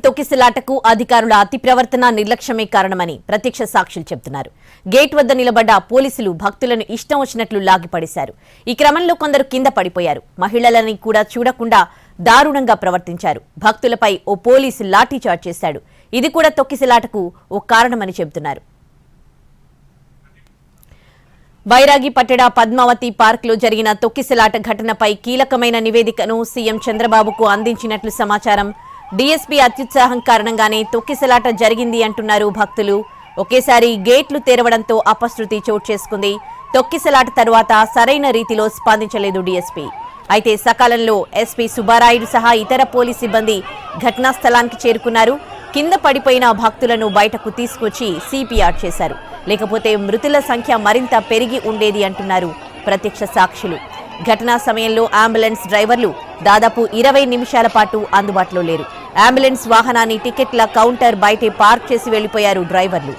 తొక్కిసలాటకు అధికారుల అతి ప్రవర్తన నిర్లక్ష్యమే కారణమని ప్రత్యక్ష సాక్షులు చెబుతున్నారు. గేట్ వద్ద నిలబడ్డ పోలీసులు భక్తులను ఇష్టం వచ్చినట్లు లాగిపడేశారు. ఈ క్రమంలో కొందరు కింద పడిపోయారు. మహిళలని కూడా చూడకుండా దారుణంగా ప్రవర్తించారు. భక్తులపై ఓ పోలీసు లాఠీచార్జ్ చేశాడు. ఇది కూడా తొక్కిసలాటకు ఓ కారణమని చెబుతున్నారు. బైరాగి పట్టణ పద్మావతి పార్క్ లో జరిగిన తొక్కిసలాట ఘటనపై కీలకమైన నివేదికను సీఎం చంద్రబాబుకు అందించినట్లు సమాచారం. డీఎస్పీ అత్యుత్సాహం కారణంగానే తొక్కిసలాట జరిగింది అంటున్నారు భక్తులు. ఒకేసారి గేట్లు తెరవడంతో అపశృతి చోటు చేసుకుంది. తొక్కిసలాట తర్వాత సరైన రీతిలో స్పందించలేదు డీఎస్పీ. అయితే సకాలంలో ఎస్పీ సుబ్బారాయుడు సహా ఇతర పోలీస్ సిబ్బంది ఘటనా స్థలానికి చేరుకున్నారు. కింద పడిపోయిన భక్తులను బయటకు తీసుకొచ్చి సిపిఆర్ చేశారు. లేకపోతే మృతుల సంఖ్య మరింత పెరిగి ఉండేది అంటున్నారు ప్రత్యక్ష సాక్షులు. ఘటనా సమయంలో అంబులెన్స్ డ్రైవర్లు దాదాపు 20 నిమిషాల పాటు అందుబాటులో లేరు. అంబులెన్స్ వాహనాన్ని టికెట్ల కౌంటర్ బయటే పార్క్ చేసి వెళ్లిపోయారు డ్రైవర్లు.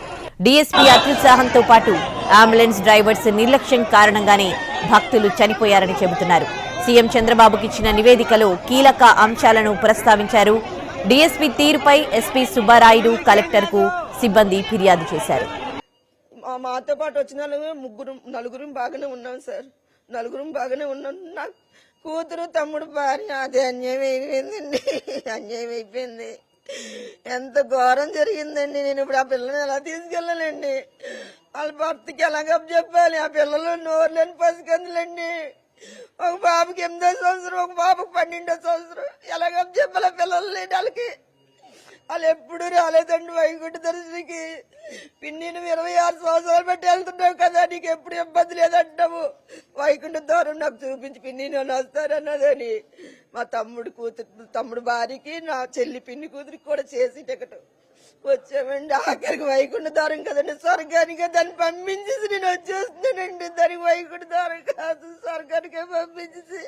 డీఎస్పీ అత్యుత్సాహంతో పాటు అంబులెన్స్ డ్రైవర్స్ నిర్లక్ష్యం కారణంగానే భక్తులు చనిపోయారని చెబుతున్నారు. సీఎం చంద్రబాబుకి ఇచ్చిన నివేదికలో కీలక అంశాలను ప్రస్తావించారు. డీఎస్పీ తీరుపై ఎస్పీ సుబ్బారాయుడు కలెక్టర్కు సిబ్బంది ఫిర్యాదు చేశారు. మాతో పాటు వచ్చిన నలుగురు బాగానే ఉన్నాం సార్. నలుగురం బాగానే ఉన్నాం. నా కూతురు తమ్ముడు భార్య అదే అన్యాయం అయిపోయిందండి. అన్యాయం అయిపోయింది. ఎంత ఘోరం జరిగిందండి. నేను ఇప్పుడు ఆ పిల్లని ఎలా తీసుకెళ్ళాలండి? వాళ్ళ భర్తకి ఎలాగ చెప్పాలి? ఆ పిల్లలు నోరులేని పసికందులండి. ఒక బాబుకి 8వ సంవత్సరం, ఒక బాబుకి 12వ సంవత్సరం. ఎలాగ చెప్పాలి? పిల్లలు లేని వాళ్ళకి. వాళ్ళు ఎప్పుడు రాలేదండి వైకుంఠ దర్శనకి. పిన్నిని 26 సంవత్సరాలు బట్టి వెళ్తున్నావు కదా, నీకు ఎప్పుడు ఇబ్బంది లేదంటావు. వైకుంఠ ద్వారం నాకు చూపించి పిన్ని వస్తారన్నదని మా తమ్ముడు భార్యకి, నా చెల్లి పిన్ని కూతురికి కూడా చేసి టికెట్ వచ్చామండి. ఆఖరికి వైకుంఠ ద్వారం కదండి, స్వర్గానికి దాన్ని పంపించేసి నేను వచ్చేస్తున్నానండి. దానికి వైకుంఠ ద్వారం కాదు, స్వర్గానికే పంపించేసి.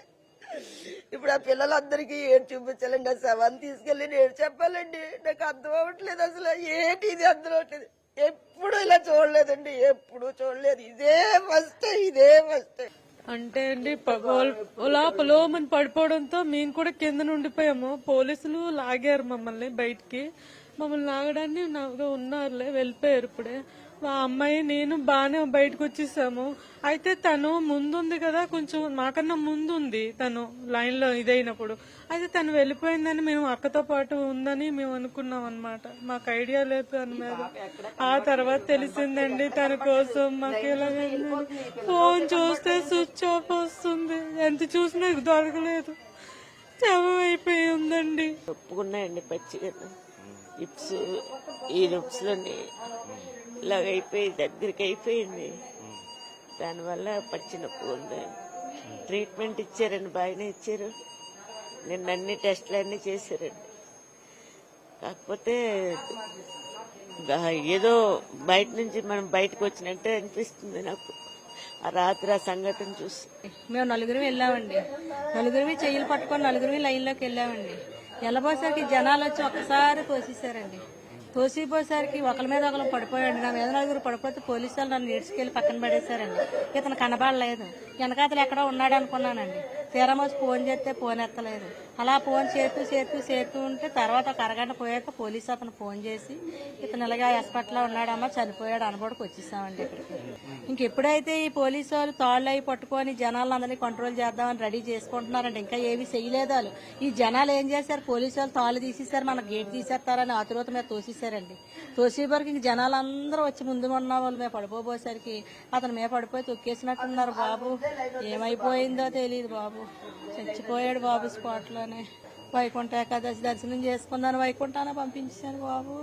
ఇప్పుడు ఆ పిల్లలందరికీ ఏడు చూపించాలండి. ఆ శవాన్ని తీసుకెళ్ళి నేను చెప్పాలండి. నాకు అర్థం అవ్వట్లేదు అసలు. ఏంటి ఇది అర్థం అవ్వట్లేదు. ఎప్పుడు ఇలా చూడలేదండి, ఎప్పుడు చూడలేదు. ఇదే ఫస్ట్ అంటే అండి పొలోమని పడిపోవడంతో మేము కూడా కింద ఉండిపోయాము. పోలీసులు లాగారు మమ్మల్ని బయటికి. మమ్మల్ని లాగడాన్ని ఉన్నారులే, వెళ్ళిపోయారు. ఇప్పుడే మా అమ్మాయి నేను బాగానే బయటకు వచ్చేసాము. అయితే తను ముందుంది కదా, కొంచెం మాకన్నా ముందుంది తను లైన్ లో ఇదైనప్పుడు. అయితే తను వెళ్ళిపోయిందని మేము అక్కతో పాటు ఉందని మేము అనుకున్నాం అనమాట. మాకు ఐడియా లేదు దాని మీద. ఆ తర్వాత తెలిసిందండి తన కోసం. మాకు ఎలాగ ఫోన్ చూస్తే స్విచ్ ఆఫ్ వస్తుంది, ఎంత చూసినా దొరకలేదు. శవం అయిపోయి ఉందండి. ఒప్పుకున్నాయండి పచ్చిగా ఇప్స్, ఈ రుప్స్లోని ఇలాగ అయిపోయి దగ్గరికి అయిపోయింది. దానివల్ల పచ్చి నొప్పి ఉంది. ట్రీట్మెంట్ ఇచ్చారండి, బాగానే ఇచ్చారు. నిన్న అన్ని టెస్టులు అన్నీ చేశారండి. కాకపోతే ఏదో బయట నుంచి మనం బయటకు వచ్చినట్టే అనిపిస్తుంది నాకు ఆ రాత్రి ఆ సంఘటన చూసి. మేము నలుగురు వెళ్ళామండి. నలుగురివి చెయ్యిలు పట్టుకొని నలుగురివి లైన్లోకి వెళ్ళామండి. వెళ్ళబోసరికి జనాలు వచ్చి ఒక్కసారి తోసేశారండి. తోసిపోయేసరికి ఒకరి మీద ఒకరు పడిపోయాడు. నా మీద నలుగురు పడిపోతే పోలీసు వాళ్ళు నన్ను నేర్చుకెళ్ళి పక్కన పడేశారండి. ఇతను కనబడలేదు. వెనకాతలు ఎక్కడో ఉన్నాడు అనుకున్నానండి. తీరమోసి ఫోన్ చేస్తే ఫోన్ ఎత్తలేదు. అలా ఫోన్ చేస్తూ ఉంటే తర్వాత ఒక అరగంట పోయాక పోలీసు అతను ఫోన్ చేసి ఇతను ఇలాగా హాస్పిటల్లో ఉన్నాడమ్మా, చనిపోయాడు అనబడికి వచ్చేసామండి ఇక్కడికి. ఇంకెప్పుడైతే ఈ పోలీసు వాళ్ళు తాళ్ళు అవి పట్టుకొని జనాలందరినీ కంట్రోల్ చేద్దామని రెడీ చేసుకుంటున్నారండి. ఇంకా ఏవి చేయలేదు వాళ్ళు. ఈ జనాలు ఏం చేశారు? పోలీసు వాళ్ళు తాళ్ళు తీసేశారు, మన గేట్ తీసేస్తారని ఆతురత మీద తోసేశారండి. తోసేసరికి ఇంక జనాలందరూ వచ్చి ముందు ఉన్న వాళ్ళు మేము పడిపోయేసరికి అతను మేము పడిపోయి తొక్కేసినట్టున్నారు. బాబు ఏమైపోయిందో తెలియదు. బాబు చచ్చిపోయాడు బాబు స్పాట్లోనే. వైకుంఠ ఏకాదశి దర్శనం చేసుకుందాను వైకుంఠాన పంపించాను బాబు.